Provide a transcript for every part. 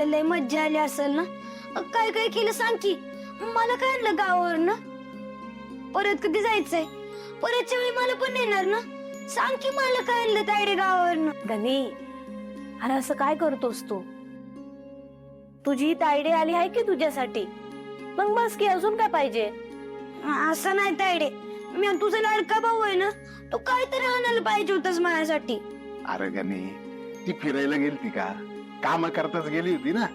गावाकडे लय मज्जा आली असेल ना? काय काय केलं सांग की. मला काय आणलं गावावरनं? परत कधी जायचंय? परतच्या वेळी मला पण नेणार ना? सांग की मला काय आणलं तायडे गावावरनं? गणी, अरे असं काय करतोस तू? तुझी तायडे आली आहे की तुझ्यासाठी, मग बस की, अजून काय पाहिजे? असं नाही तायडे, मी तुझा लाडका भाऊ आहे ना, तू काहीतरी आणायला पाहिजे होतस माझ्यासाठी. अरे गणी, ती फिरायला गेलती का? काम करताच गेली होती ना.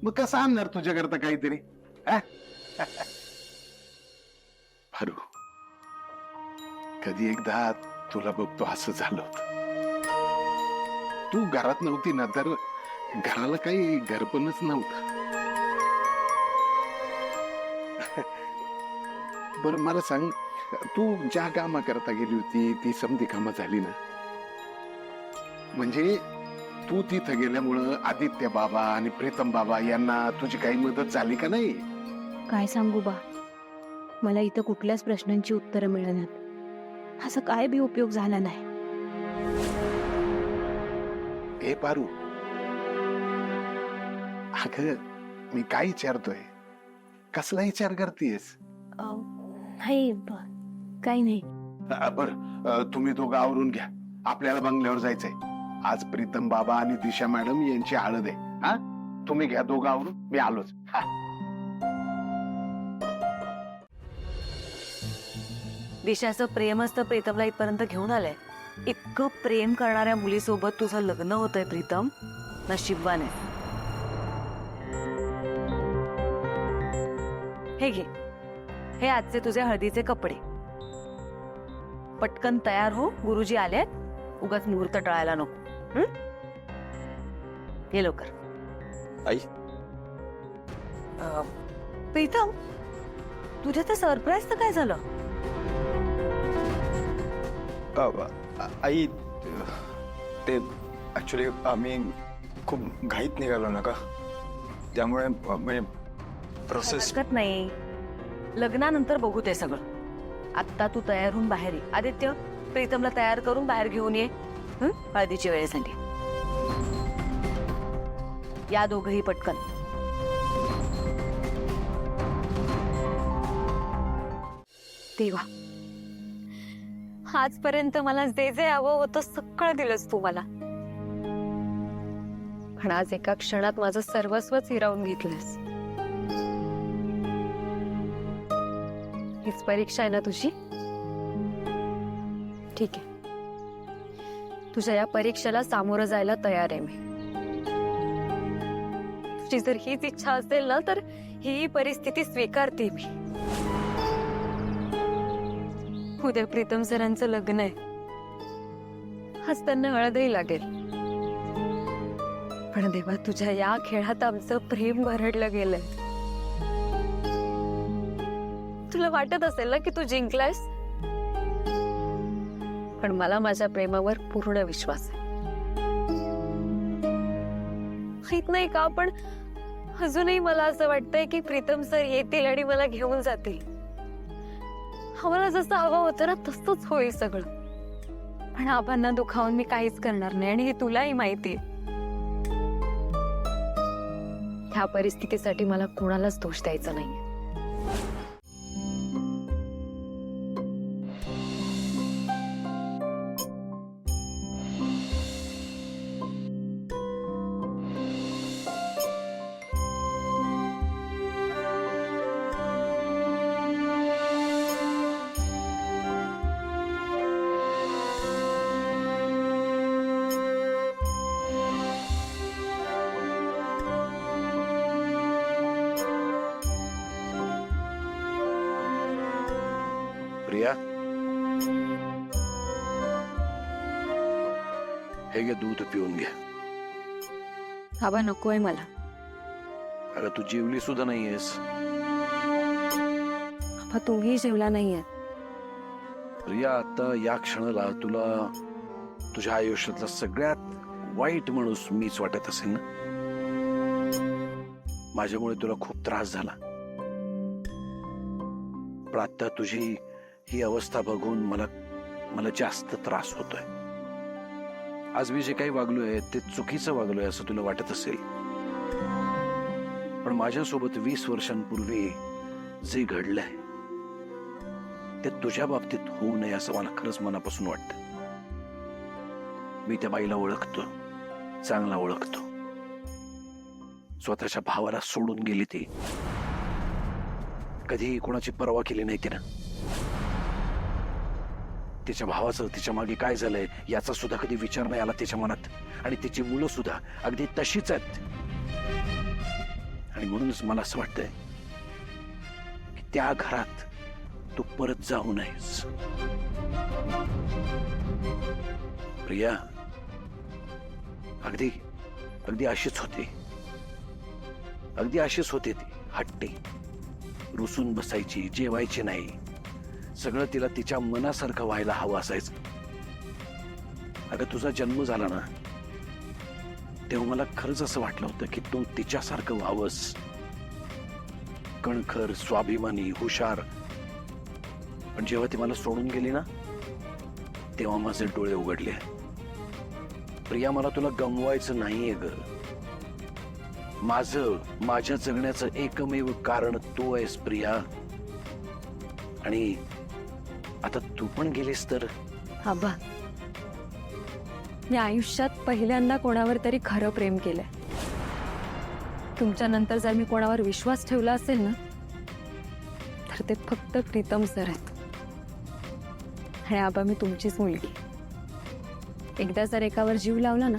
मग कसं आणणार तुझ्याकरता काहीतरी? फारू, कधी एकदा तुला बघतो असं झालं होतं. तू घरात नव्हती ना, तर घराला काही घरपणच नव्हतं. बरं मला सांग, तू ज्या कामा करता गेली होती ती समधी कामं झाली ना? म्हणजे तू तिथं गेल्यामुळं आदित्य बाबा आणि प्रीतम बाबा यांना तुझी काही मदत झाली का नाही? काय सांगू बा, मला इथं कुठल्याच प्रश्नांची उत्तरं मिळणार. असं काय बी उपयोग झाला नाही. ए पारू, अगं मी काय विचारतोय? कसला विचार करतेस? नाही काही नाही. बर, तुम्ही दोघं आवरून घ्या, आपल्याला बंगल्यावर जायचंय. आज प्रीतम बाबा आणि दिशा मॅडम यांची हळद आहे. हा, तुम्ही घ्या दोघं आवरून, मी आलोच. हा. दिशाचं प्रेमच तर प्रीतमला इथपर्यंत घेऊन आलंय. इतकं प्रेम करणाऱ्या मुलीसोबत तुझं लग्न होतंय प्रीतम, नशीबवान आहे. हे घे, हे आजचे तुझे हळदीचे कपडे. पटकन तयार हो, गुरुजी आलेत, उगाच मुहूर्त टळायला नको. ये लवकर. आई, प्रीतम, तुझ्या त्या सरप्राईज तर काय झालं? आई ते ऍक्च्युली आम्ही खूप घाईत निघालो ना का, त्यामुळे म्हणजे प्रोसेस. हरकत नाही, लग्नानंतर बघू ते सगळं. आत्ता तू तयार होऊन बाहेर ये. आदित्य, प्रीतमला तयार करून बाहेर घेऊन ये. हळदीची वेळ झाली. या दोघही पटकन. देवा, आजपर्यंत मला जे जे हवं होतं सगळं दिलंस तू मला, पण आज एका क्षणात माझं सर्वस्वच हिरावून घेतलंस. हीच परीक्षा आहे ना तुझी? ठीक आहे, तुझ्या या परीक्षेला सामोरं जायला तयार आहे मी. तुझी जर हीच इच्छा असेल ना, तर ही परिस्थिती स्वीकारते मी. उद्या प्रीतम सरांचं लग्न आहे, आज त्यांना हळदही लागेल. पण देवा, तुझ्या या खेळात आमचं प्रेम भरडलं गेलंय. तुला वाटत असेल ना की तू जिंकलायस, पण मला माझ्या प्रेमावर पूर्ण विश्वास आहे. माहित नाही का, पण अजूनही मला असं वाटतंय की प्रीतम सर येतील आणि मला घेऊन जातील. आम्हाला जसं हवं होतं ना तसंच होईल सगळं. पण आबांना दुखावून मी काहीच करणार नाही, आणि हे तुलाही माहितीये. ह्या परिस्थितीसाठी मला कोणालाच दोष द्यायचा नाही. प्रिया, हे घे दूध पिऊन घ्या. आबा नकोय मला. अगं तू जेवली सुद्धा नाहीयेस. आबा तुम्ही जेवला नाहीये. प्रिया, आता या क्षणाला तुला तुझ्या आयुष्यातला सगळ्यात वाईट माणूस मीच वाटत असेल ना? माझ्यामुळे तुला खूप त्रास झाला, पण आता तुझी ही अवस्था बघून मला जास्त त्रास होतोय. आज मी जे काही वागलोय ते चुकीचं वागलोय असं तुला वाटत असेल, पण माझ्यासोबत 20 वर्षांपूर्वी जे घडलंय ते तुझ्या बाबतीत होऊ नये असं मला खरंच मनापासून वाटतं. मी त्या बाईला ओळखतो, चांगला ओळखतो. स्वतःच्या भावाला सोडून गेली ती. कधीही कोणाची पर्वा केली नाही तिनं. तिच्या भावाचं तिच्या मागे काय झालंय याचा सुद्धा कधी विचार नाही आला तिच्या मनात. आणि तिची मुलं सुद्धा अगदी तशीच आहेत. आणि म्हणूनच मला असं वाटतंय की त्या घरात तू परत जाऊ नयेस. प्रिया अगदी अगदी अशीच होती. अगदी अशीच होती ती, हट्टी, रुसून बसायची, जेवायची नाही. सगळं तिला तिच्या मनासारखं व्हायला हवं असायचं. अगं तुझा जन्म झाला ना तेव्हा मला खरंच असं वाटलं होतं की तू तिच्यासारखं व्हावंस. कणखर, स्वाभिमानी, हुशार. पण जेव्हा ती मला सोडून गेली ना तेव्हा माझे डोळे उघडले. प्रिया मला तुला गमवायचं नाहीये ग. माझ्या जगण्याचं एकमेव कारण तू आहेस प्रिया. आणि आता तू पण गेलीस तर आबा, मी आयुष्यात पहिल्यांदा कोणावर तरी खरं प्रेम केलंय. तुमच्या नंतर जर मी कोणावर विश्वास ठेवला असेल ना तर ते फक्त प्रीतम सर आहेत. आणि आबा, मी तुमचीच मुलगी. एकदा जर एकावर जीव लावला ना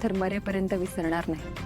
तर मरेपर्यंत विसरणार नाही.